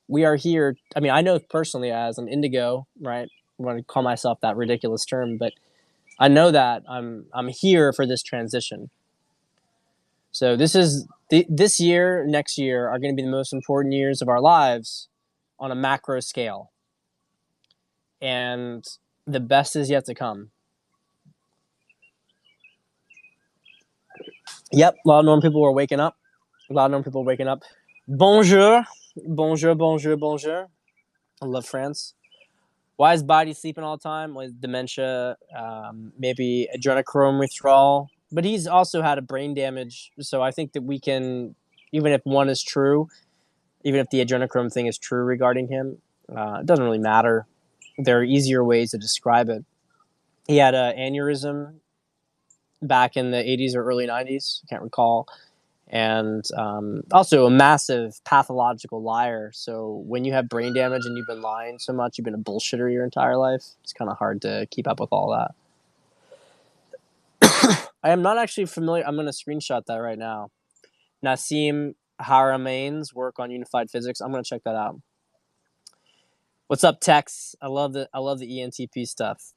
I mean, I know personally as an indigo, right? I want to call myself that ridiculous term, but I know that I'm here for this transition. So this year, next year are going to be the most important years of our lives on a macro scale, and the best is yet to come. Yep, a lot of normal people are waking up. Bonjour, bonjour, bonjour, bonjour. I love France. Why is Biden sleeping all the time? With dementia, maybe adrenochrome withdrawal. But he's also had a brain damage. So I think that we can, even if one is true, even if the adrenochrome thing is true regarding him, it doesn't really matter. There are easier ways to describe it. He had an aneurysm back in the 80s or early 90s. I can't recall. And also a massive pathological liar. So when you have brain damage and you've been lying so much, you've been a bullshitter your entire life, it's kind of hard to keep up with all that. I am not actually familiar. I'm going to screenshot that right now. Nassim Haramain's work on unified physics. I'm going to check that out. What's up, Tex? I love the ENTP stuff.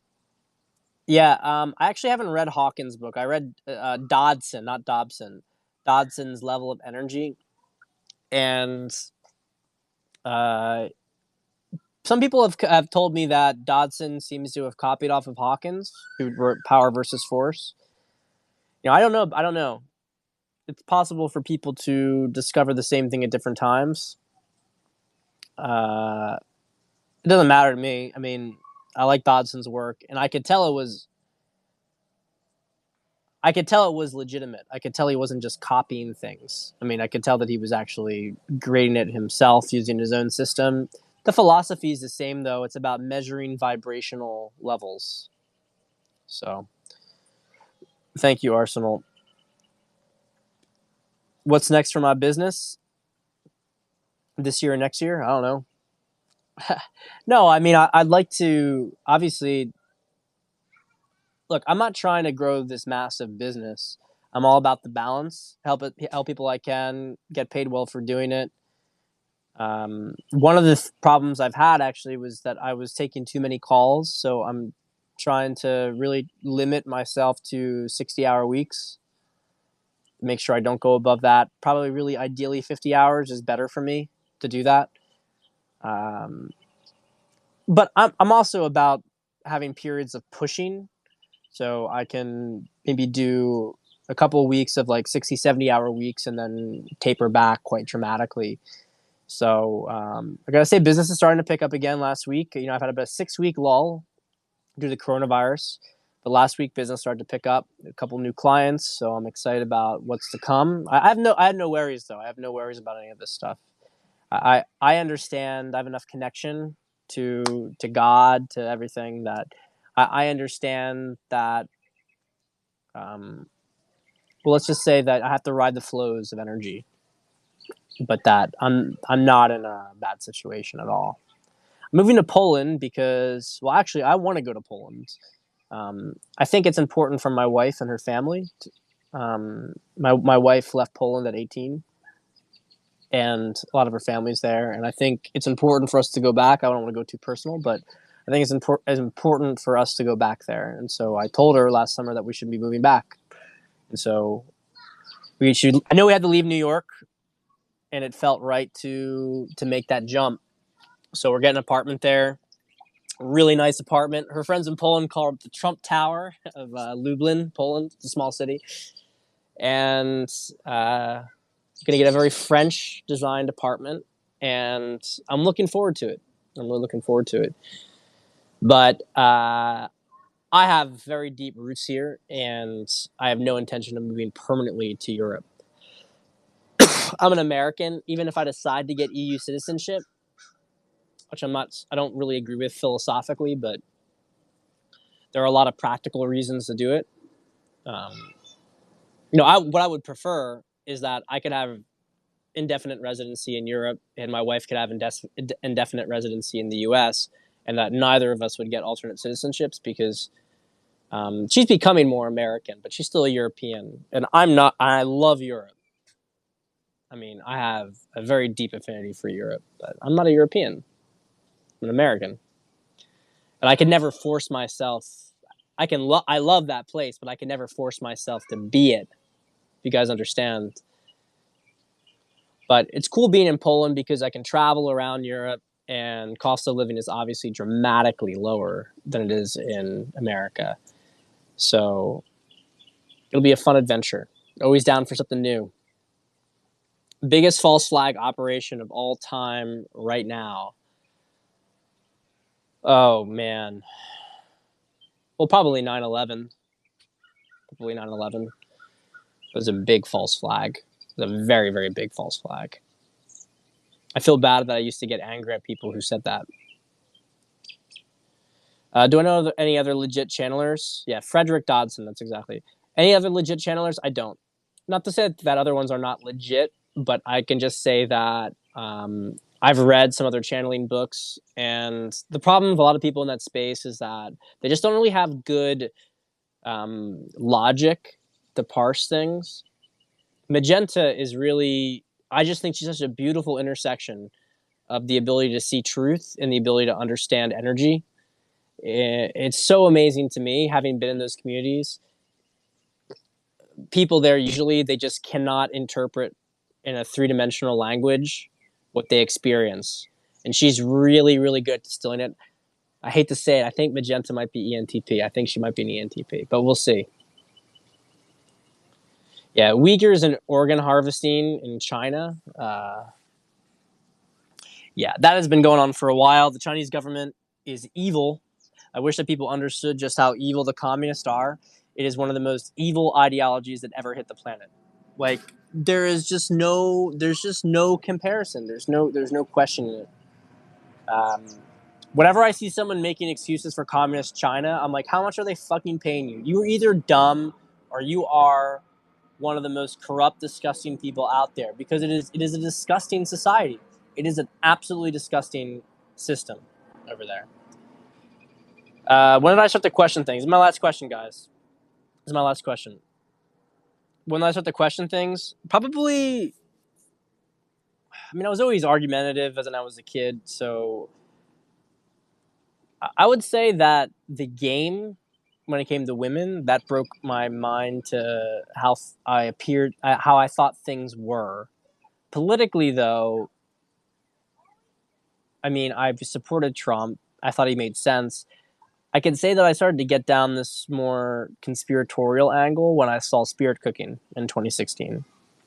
Yeah, I actually haven't read Hawkins' book. I read Dodson, not Dobson. Dodson's Level of Energy. And some people have told me that Dodson seems to have copied off of Hawkins, who wrote Power versus Force. You know, I don't know. It's possible for people to discover the same thing at different times. It doesn't matter to me. I mean, I like Dodson's work, and I could tell it was legitimate. I could tell he wasn't just copying things. I mean, I could tell that he was actually grading it himself using his own system. The philosophy is the same, though. It's about measuring vibrational levels. So, thank you, Arsenal. What's next for my business? This year or next year? I don't know. No, I mean, I'd like to, obviously, look, I'm not trying to grow this massive business. I'm all about the balance, help people I can, get paid well for doing it. One of the problems I've had actually was that I was taking too many calls, so I'm trying to really limit myself to 60-hour weeks. make sure I don't go above that. Probably really ideally 50 hours is better for me to do that. Um, but I'm also about having periods of pushing, so I can maybe do a couple of weeks of like 60, 70-hour weeks and then taper back quite dramatically. So I gotta say, business is starting to pick up again last week. I've had about a 6-week lull due to coronavirus. But last week, business started to pick up. A couple new clients, so I'm excited about what's to come. I have no worries though. I have no worries about any of this stuff. I understand. I have enough connection to God, to everything, that I understand that. Um, well, let's just say that I have to ride the flows of energy, but that I'm not in a bad situation at all. I'm moving to Poland because, well, actually, I want to go to Poland. I think it's important for my wife and her family. My wife left Poland at 18, and a lot of her family's there. And I think it's important for us to go back. I don't want to go too personal, but I think it's important for us to go back there. And so I told her last summer that we should be moving back. And so we should. I know we had to leave New York, and it felt right to make that jump. So we're getting an apartment there. Really nice apartment. Her friends in Poland call it the Trump Tower of Lublin, Poland. It's a small city. And going to get a very French designed apartment. And I'm looking forward to it. I'm really looking forward to it. But I have very deep roots here, and I have no intention of moving permanently to Europe. I'm an American. Even if I decide to get EU citizenship, which I don't really agree with philosophically, but there are a lot of practical reasons to do it. What I would prefer is that I could have indefinite residency in Europe and my wife could have indefinite residency in the U.S., and that neither of us would get alternate citizenships because she's becoming more American, but she's still a European, and I'm not. I love Europe. I mean, I have a very deep affinity for Europe, but I'm not a European. I'm an American, and I could never force myself. I love that place, but I can never force myself to be it. If you guys understand. But it's cool being in Poland because I can travel around Europe, and cost of living is obviously dramatically lower than it is in America. So it'll be a fun adventure. Always down for something new. Biggest false flag operation of all time right now. Oh, man. Well, probably 9/11. Probably 9/11 was a big false flag. It was a very, very big false flag. I feel bad that I used to get angry at people who said that. Do I know any other legit channelers? Yeah, Frederick Dodson. That's exactly. Any other legit channelers? I don't. Not to say that other ones are not legit, but I can just say that I've read some other channeling books, and the problem with a lot of people in that space is that they just don't really have good logic to parse things. Magenta is really, I just think she's such a beautiful intersection of the ability to see truth and the ability to understand energy. It's so amazing to me, having been in those communities. People there, usually they just cannot interpret in a three-dimensional language what they experience, and she's really, really good at distilling it. I hate to say it, I think Magenta might be ENTP. I think she might be an ENTP, but we'll see. Yeah, Uyghurs and organ harvesting in China. Yeah, that has been going on for a while. The Chinese government is evil. I wish that people understood just how evil the communists are. It is one of the most evil ideologies that ever hit the planet. Like, there's just no comparison. There's no question in it. Um, Whenever I see someone making excuses for communist China, I'm like, how much are they fucking paying you? You are either dumb or you are one of the most corrupt, disgusting people out there, because it is a disgusting society. It is an absolutely disgusting system over there. When did I start to question things? This is my last question, guys. This is my last question. When did I start to question things? Probably. I mean, I was always argumentative as when I was a kid, so I would say that the game when it came to women, that broke my mind to how I appeared, how I thought things were. Politically, though, I mean, I've supported Trump. I thought he made sense. I can say that I started to get down this more conspiratorial angle when I saw Spirit Cooking in 2016.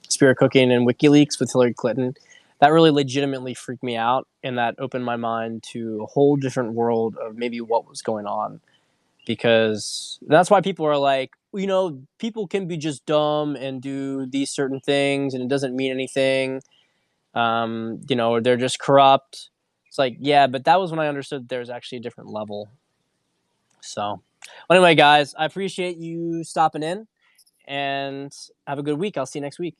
Spirit Cooking and WikiLeaks with Hillary Clinton. That really legitimately freaked me out, and that opened my mind to a whole different world of maybe what was going on. Because that's why people are like, people can be just dumb and do these certain things, and it doesn't mean anything. Or they're just corrupt. It's like, yeah, but that was when I understood there's actually a different level. So, anyway, guys, I appreciate you stopping in and have a good week. I'll see you next week.